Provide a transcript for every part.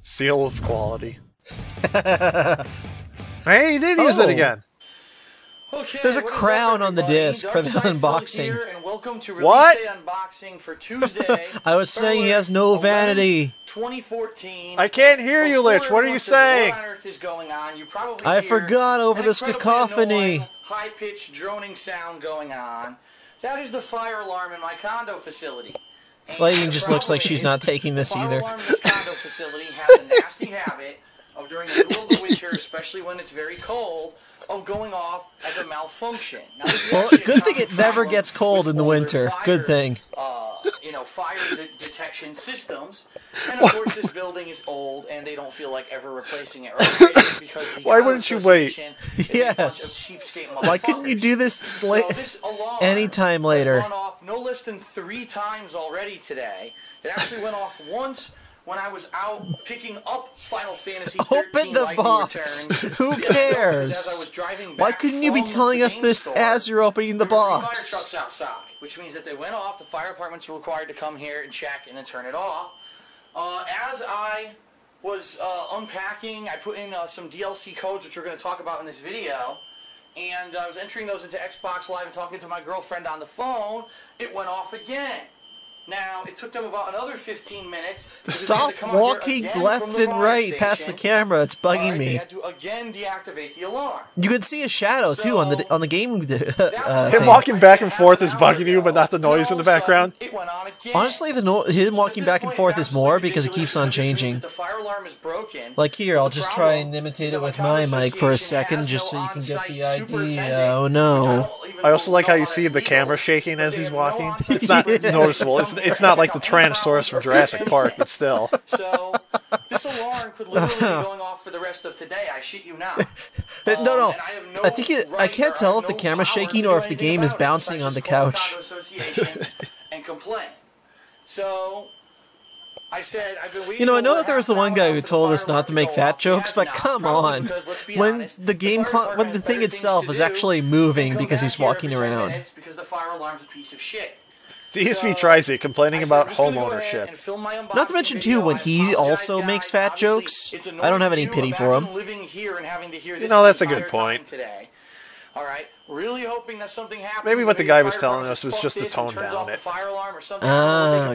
Seal of quality. Hey, he did use it again. Okay, there's a crown on the disc for the unboxing. What? Unboxing for Tuesday, I was saying he has no vanity. 2014. I can't hear you, Lich. What are you saying? What on earth is going on? You probably I forgot over this cacophony. High-pitched droning sound going on. That is the fire alarm in my condo facility. Lightning just looks like she's not taking this either. The fire alarm in this condo facility has a nasty habit of during the middle of the winter, especially when it's very cold, of going off as a malfunction. Now, well, good thing it never gets cold in the winter. Good thing. You know, fire detection systems. And of course, this building is old, and they don't feel like ever replacing it. Because why wouldn't you wait? Yes. Why couldn't you do this anytime later? Went off no less than 3 times already today. It actually went off once when I was out picking up Final Fantasy 13. Open the box. Who cares? Why couldn't you be telling us this as you're opening the box? Fire trucks outside, which means that they went off. The fire department's required to come here and check and then turn it off. As I was unpacking, I put in some DLC codes, which we're going to talk about in this video. And I was entering those into Xbox Live and talking to my girlfriend on the phone. It went off again. Now, it took them about another 15 minutes. Stop walking left and right past the camera. It's bugging me. They had to again deactivate the alarm. You can see a shadow, too, on the game Him walking back and forth is bugging you, but not the noise in the background? Honestly, him walking back and forth is more because it keeps on changing. Like here, I'll just try and imitate it with my mic for a second just so you can get the idea. Oh, no. I also like how you see the camera shaking as he's walking. It's not noticeable. It's not like the Tyrannosaurus from Jurassic Park, but still. So, this alarm could literally be going off for the rest of today. I shit you not. No. I think I can't tell if the camera's shaking or if the game is bouncing on the couch. And complain. So, I said, I've been waiting. You know, I know that there was the one guy who told us not to make fat jokes, but come on. When the thing itself is actually moving because he's walking around. Because the fire alarm's a piece of shit. DSP tries it, complaining about home ownership. Not to mention, too, when he also makes fat jokes, I don't have any pity for him. You know, that's a good point. Alright, really hoping that something happens. Maybe what the guy was telling us was just to tone down it.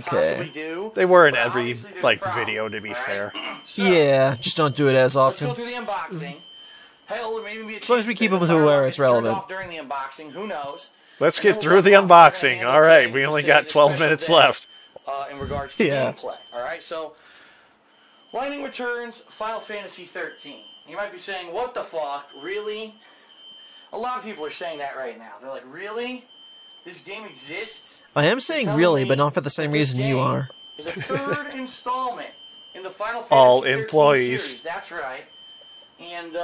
Okay. They were in every, video, to be fair. Yeah, just don't do it as often. As long as we keep them to where it's relevant. Who knows? Let's get through the unboxing. All right, we only got 12 minutes left. In regards to gameplay. All right, so Lightning Returns, Final Fantasy 13. You might be saying, "What the fuck? Really?" A lot of people are saying that right now. They're like, "Really? This game exists?" I am saying "really," but not for the same reason you are. It's a 3rd installment in the Final Fantasy 13 all employees. series. That's right. And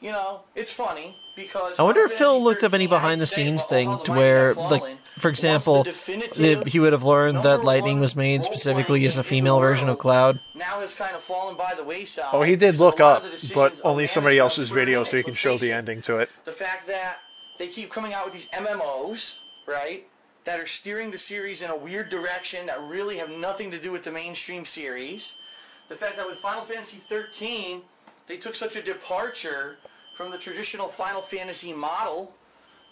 you know, it's funny because I wonder if Phil looked up any behind-the-scenes thing to where, like, for example, he would have learned that Lightning was made specifically as a female version of Cloud. Now has kind of fallen by the wayside. Oh, he did look up, but only somebody else's video so he can show the ending to it. The fact that they keep coming out with these MMOs, right, that are steering the series in a weird direction that really have nothing to do with the mainstream series. The fact that with Final Fantasy 13, they took such a departure from the traditional Final Fantasy model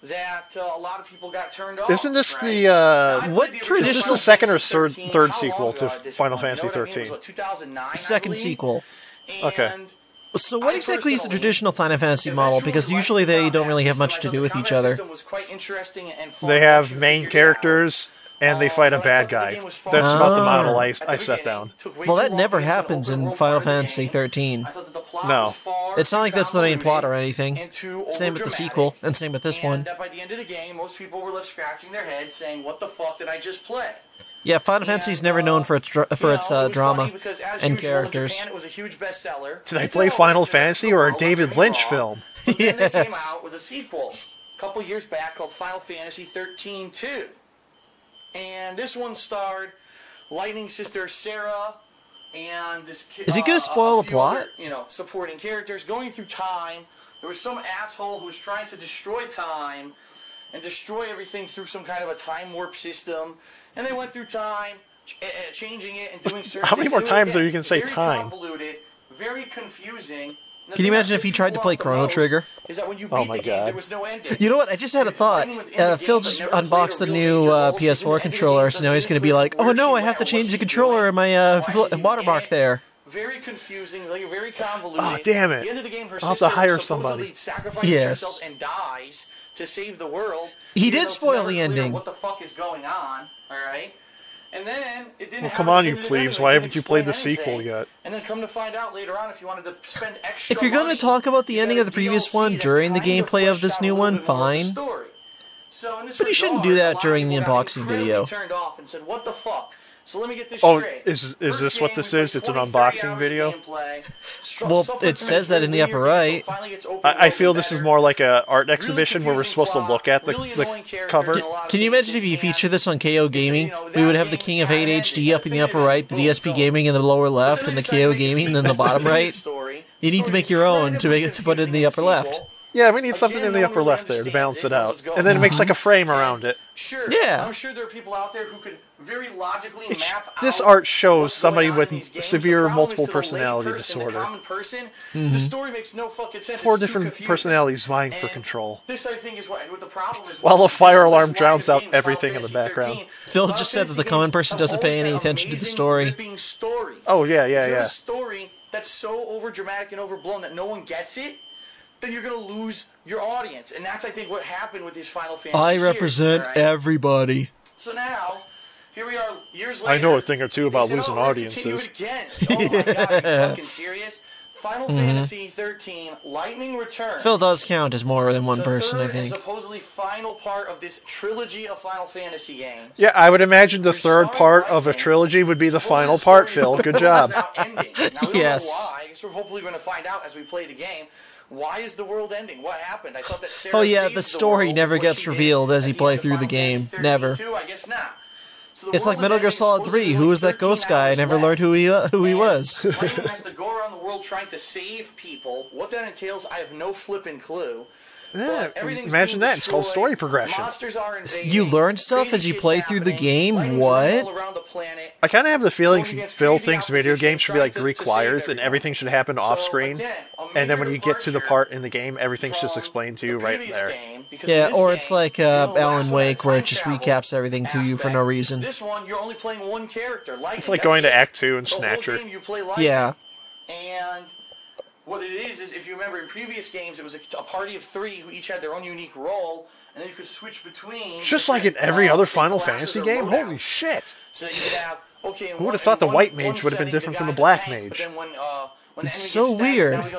that a lot of people got turned off. Isn't this right? the what traditional? Is this the second or third sequel to Final Fantasy 13? Second sequel. Okay. So what exactly is the traditional Final Fantasy model? Because usually they don't really have much to do with each other. They have main characters, and they fight a bad guy. That's about the model I set down. Well, that never happens in Final Fantasy 13. No. It's not like that's the main plot or anything. Same with the sequel, and same with this one. By the end of the game, most people were left scratching their heads saying, "What the fuck did I just play?" Yeah, Final Fantasy is never known for its drama and characters. It was a huge bestseller. Did I play Final Fantasy or a David Lynch film? Then they came out with a sequel a couple years back called Final Fantasy 13-2. And this one starred Lightning sister Sarah and this kid. Is he going to spoil the plot? Other, supporting characters going through time. There was some asshole who was trying to destroy time and destroy everything through some kind of a time warp system. And they went through time, changing it and doing certain How many things. more Anyway, times again, are you can say very time? Convoluted, very confusing. Can you imagine if he tried to play Chrono Trigger? Is that when you Oh beat my the game, God. there was no ending. You know what? I just had a thought. Phil just unboxed the new PS4 controller, so now he's going to be like, "Oh no, I have to change the controller in my watermark there." Very confusing, like very convoluted. Oh, damn it. At the end of the game, her I'll have to sister hire supposedly somebody. sacrifices Yes. herself and dies to save the world. He even did though it's spoil never the clear ending. What the fuck is going on? All right. And then it didn't. Well, have come a on, you definitive plebes. ending. Why They haven't you played the didn't explain sequel anything. yet? And then come to find out later on, if you wanted to spend extra If you're going to money, talk about the you ending got of the a previous DLC one that during the kinda gameplay of fleshed this out new a little one, bit more of the fine. story. So in this But you shouldn't regard, do a that lot during of the people got unboxing incredibly video. Turned off and said, "What the fuck?" So let me get this Oh, straight. is First this what game, this we is? played It's an 20, 30 unboxing hours of video? gameplay. Well, Suffered it from says that in the upper right. finally gets open I world feel and this is better. more like a art Really exhibition where we're confusing supposed to plot, look at really the annoying characters cover. in a lot of Can you imagine if cases, you and feature this on KO Gaming? We would have the King of Hate HD up in the upper right, the DSP Gaming in the lower left, and the KO Gaming in the bottom right. You need to make your own to put it in the upper left. Yeah, we need something in the upper left there to balance it out. And then it makes like a frame around it. Sure. Yeah. I'm sure there are people out there who could very logically map This out art shows what's somebody going on with in these games. severe The problem multiple is to the personality layperson, disorder. The common person, the story makes no fucking sense. 4 It's too different confusing. personalities vying for And control. This, I think, is what the problem is. While a This fire is the alarm best drowns line out of the game, everything Final in the Fantasy background. 13. Phil Final just said that the Fantasy common games person have doesn't pay always any had attention to the amazing, story. gripping stories. Oh, yeah, If you have yeah. a story that's so overdramatic and overblown that no one gets it, then you're going to lose your audience. And that's, I think, what happened with this Final Fantasy I series, represent all right? everybody. So now, here we are, years later. I know a thing or two about they said, losing "Oh, we're gonna continue audiences." it again." Oh my god, are you fucking serious? Final Fantasy 13 Lightning Return. Phil does count as more than one the person, I third and think. supposedly final part of this trilogy of Final Fantasy games. Yeah, I would imagine the We're third starting part right of a then. trilogy would be the Supposedly final the part, story Phil. is Good now job. ending. Now, we don't Yes. know why. I guess we're hopefully going to find out as we play the game. Why is the world ending? What happened? I thought that Sarah Oh yeah, saved the story world never with what gets she did revealed as you at the play end of through the Final game. Fantasy 13 Never. too, I guess not. So the It's like world is Metal Gear ending, Solid supposedly 3. with Who was that 13 ghost guy? I hours never left. learned who he was. Lightning has to go around the world trying to save people. What that entails, I have no flipping clue. Yeah, But everything's imagine being that. It's called destroyed. story progression. Monsters are invading. You learn stuff Crazy as you shit's play through the happening. game? Lightning's What? all around the planet. I kind of have the feeling Going against Phil crazy thinks video opposition, games should be like trying Greek to choirs save and everyone. everything should happen off screen. Again, a And then when major you get to the departure part in the game, everything's just from explained to the you right previous there. game, because Yeah, in this or it's game, like in the last Alan one, Wake, that where time it just travel recaps everything to you for aspect. no reason. This one, you're only playing one character. Lightning. It's like That's going to it. Act 2 and The whole Snatcher. game you play Lightning. Yeah. And what it is if you remember in previous games, it was a party of 3 who each had their own unique role, and then you could switch between. Just like in every other Final classes Fantasy or game? loadouts. Holy shit! So that you could have, okay, Who would have thought the white mage would have been different from the black mage? It's so weird. Can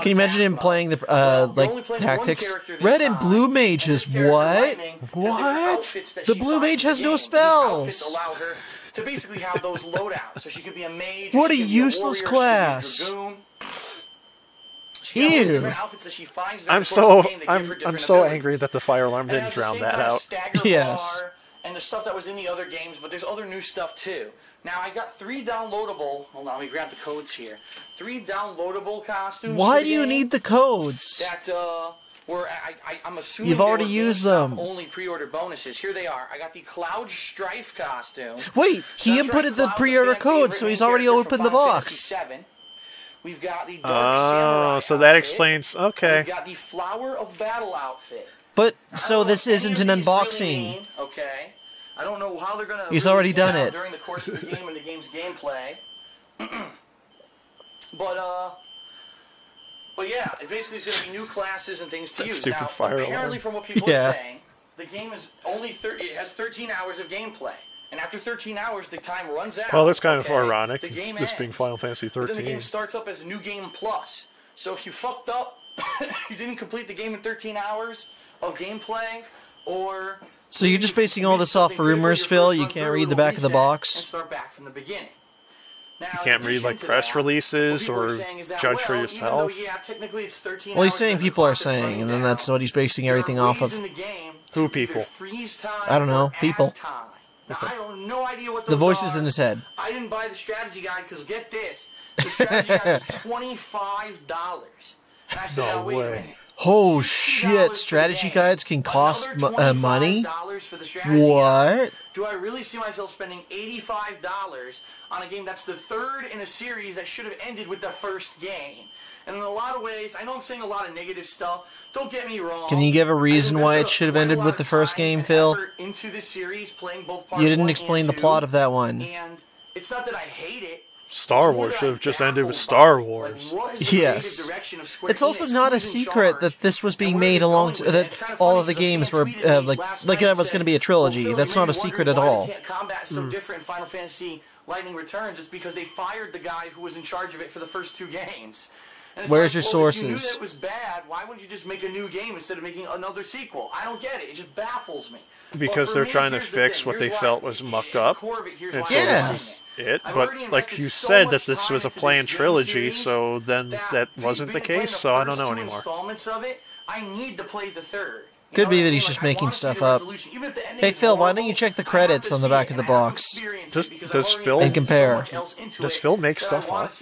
you imagine him playing the like tactics? Red and blue mages. What? What? The blue mage has no spells. Allow her to basically have those loadouts, so she could be a mage. What she a could be useless warrior, she could be a class. dragoon. She got all these Ew. different outfits that she finds during I'm the course of so the game that give her I'm different so abilities. angry that the fire alarm And it didn't has the drown same that kind of out. stagger Yes. bar and the stuff that was in the other games, but there's other new stuff too. Now I got 3 downloadable. Hold on, let me grab the codes here. 3 downloadable costumes. Why for do the you game need the codes? that? Were I'm assuming You've they already were used GameStop them. Only pre-order bonuses. Here they are. I got the Cloud Strife costume. Wait, he That's right, inputted the Cloud, pre-order fan code, favorite so main he's already character from opened the Final box. Fantasy VII. We've got the Dark Oh, Samurai so that outfit. explains. We've Okay. got the Flower of Battle outfit. But I so don't know this what any isn't of an these really unboxing. mean, okay. I don't know how they're gonna. He's really already pan done out it. during the course of the game and the game's gameplay. But yeah, it basically is going to be new classes and things to That use. stupid Now, fire apparently, alarm. from what people Yeah. are saying, the game is only it has 13 hours of gameplay, and after 13 hours, the time runs out. Well, that's kind of okay? ironic. The game This being ends. Final Fantasy But then the 13. game starts up as New Game Plus. So if you fucked up, you didn't complete the game in 13 hours of gameplay, or So you're just basing all this off rumors, Phil? You can't read the back of the and box? start back from the beginning. Now, You can't in read, like, addition to press that, releases what people or are saying is that, judge for well, yourself? Even though, yeah, technically it's 13 Well, he's hours, saying the people are clock is running saying, and then down. that's what he's basing There are everything off ways of. in the game Who to either people? freeze time I don't know, or add people. time. Now, I have no idea what The those voices are. in his head. I didn't buy the strategy guide because get this, the strategy guide was $25. And I said, No now, wait a way. minute. Oh shit! Strategy guides can cost money. What? Do I really see myself spending $85 on a game that's the third in a series that should have ended with the first game? And in a lot of ways, I know I'm saying a lot of negative stuff. Don't get me wrong. Can you give a reason why it should have ended with the first game, Phil? Into this series, playing both parts You didn't explain the plot of that one. And it's not that I hate it. Star Wars should have just ended with Star Wars. Yes. It's also not a secret that this was being made that all of the games were like that was going to be a trilogy. That's not a secret at all. Combat so different in Final Fantasy Lightning Returns is because they fired the guy who was in charge of it for the first 2 games. Where's your sources? If you knew that it was bad, why wouldn't you just make a new game instead of making another sequel? I don't get it. It just baffles me. Because they're trying to fix what they felt was mucked up. Yeah. But like you said, that this was a planned trilogy, so then that wasn't the case. So I don't know anymore. I need to play the third. Could be that he's just making stuff up. Hey Phil, why don't you check the credits on the back of the box? Does Phil and compare? Does Phil make stuff up?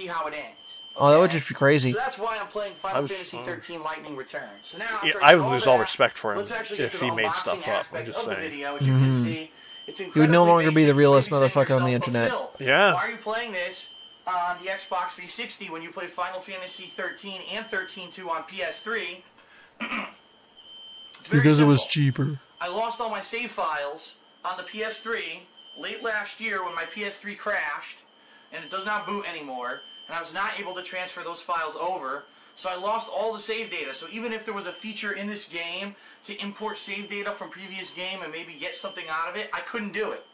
Oh, that would just be crazy. So that's why I'm playing Final Fantasy 13 Lightning Returns. So now, I would lose all respect for him if he made stuff up. I'm just saying. He would no longer be the realest motherfucker on the internet. Yeah. Why are you playing this on the Xbox 360 when you play Final Fantasy 13 and 13-2 on PS3? Because it was cheaper. I lost all my save files on the PS3 late last year when my PS3 crashed, and it does not boot anymore, and I was not able to transfer those files over. So I lost all the save data. So even if there was a feature in this game to import save data from previous game and maybe get something out of it, I couldn't do it.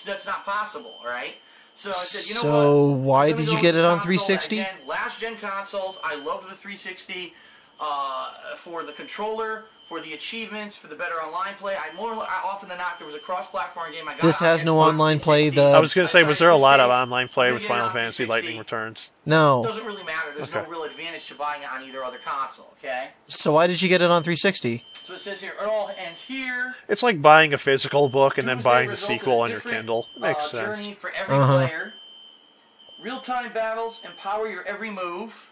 That's not possible, all right? So I said, you know what? So why did you get it on 360? Again, last gen consoles, I loved the 360 for the controller, for the achievements, for the better online play. More often than not, if there was a cross-platform game, I got this has no online play. I was going to say, was there a lot of online play with Final Fantasy Lightning Returns? No. It doesn't really matter. There's no real advantage to buying it on either other console, okay? So why did you get it on 360? So it says here, it all ends here. It's like buying a physical book and then buying the sequel on your Kindle. Makes sense. Journey for every player. Real-time battles empower your every move.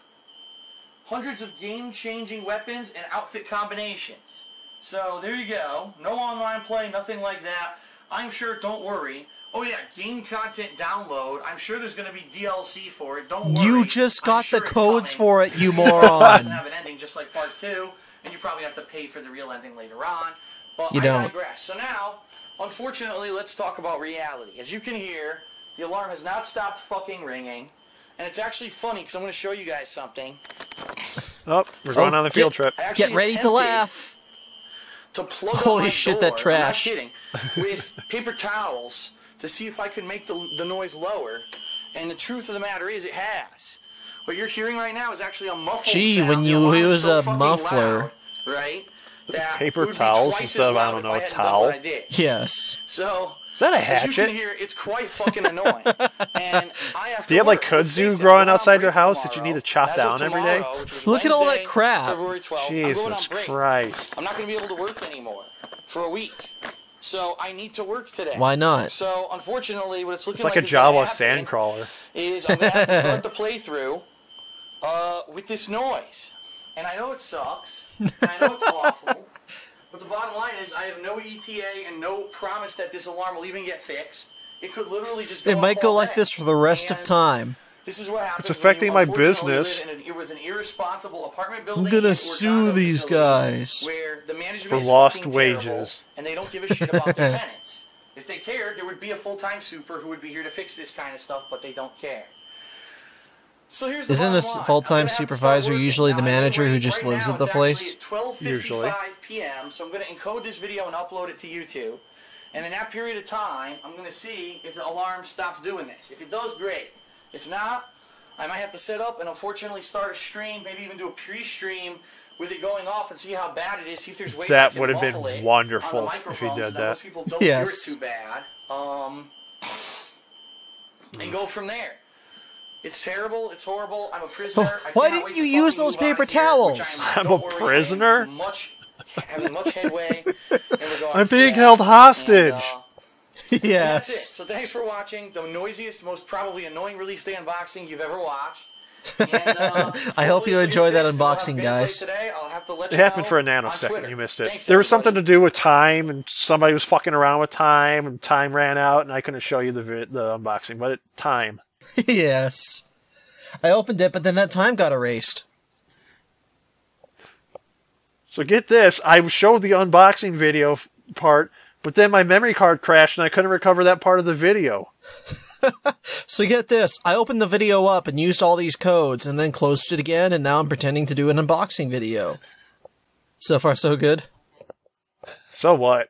Hundreds of game-changing weapons and outfit combinations. So there you go. No online play, nothing like that. I'm sure, don't worry. Oh yeah, game content download. I'm sure there's going to be DLC for it. Don't worry. You just got the codes for it, you It moron. doesn't have an ending just like part 2, and you probably have to pay for the real ending later on. But You don't. I digress. So now, unfortunately, let's talk about reality. As you can hear, the alarm has not stopped fucking ringing. And it's actually funny because I'm going to show you guys something. Oh, we're going on a field trip. Get ready to laugh. To plug Holy up my shit, door, that trash. I'm not kidding, with paper towels to see if I could make the noise lower. And the truth of the matter is, it has. What you're hearing right now is actually a muffled sound. When you use a muffler. Loud, right? That Paper towels instead of, I don't know, a towel? Yes. So... Is that a as you hatchet? can hear, it's quite fucking annoying. And I have Do you have like kudzu growing outside your house that you need to chop down every day? Look at all that crap. February 12th, Jesus Christ. I'm not going to be able to work anymore for a week. So I need to work today. Why not? So unfortunately, what it's looking It's like a Jawa sandcrawler. Is I'm going to have to start the playthrough with this noise. And I know it sucks. And I know it's awful. But the bottom line is, I have no ETA and no promise that this alarm will even get fixed. It could literally just go It might off go all like day. this for the rest of time. This is what happens. It's affecting my when you business. live in an irresponsible apartment building. I'm gonna or sue condo these facility guys. Where the management For is lost fucking wages. terrible, and they don't give a shit about their tenants. If they cared, there would be a full-time super who would be here to fix this kind of stuff, but they don't care. So here's the Isn't bottom a line. full-time I'm gonna have to supervisor start working. usually the Now, manager anyway, who just right lives now at the it's place? actually at 12:55 Usually. p.m., so I'm going to encode this video and upload it to YouTube. And in that period of time, I'm going to see if the alarm stops doing this. If it does, great. If not, I might have to set up and unfortunately start a stream, maybe even do a pre-stream with it going off and see how bad it is, see if there's ways That I can would have been muffle it wonderful on the if he microphones did so that. most people don't Yes. hear it too bad. And go from there. It's terrible. It's horrible. I'm a prisoner. I Why cannot didn't wait you to use fucking those move out paper of here, which towels? I'm don't a worry, prisoner? having much headway in regards I'm to being that. held hostage. And, that's it. Yes. So thanks for watching the noisiest, most probably annoying release day unboxing you've ever watched. I hope you enjoy that unboxing, guys. It happened for a nanosecond. You missed it. There was something to do with time, and somebody was fucking around with time, and time ran out, and I couldn't show you the unboxing, but time. Yes. I opened it, but then that time got erased. So get this, I showed the unboxing video part, but then my memory card crashed, and I couldn't recover that part of the video. So get this, I opened the video up and used all these codes, and then closed it again, and now I'm pretending to do an unboxing video. So far, so good. So what?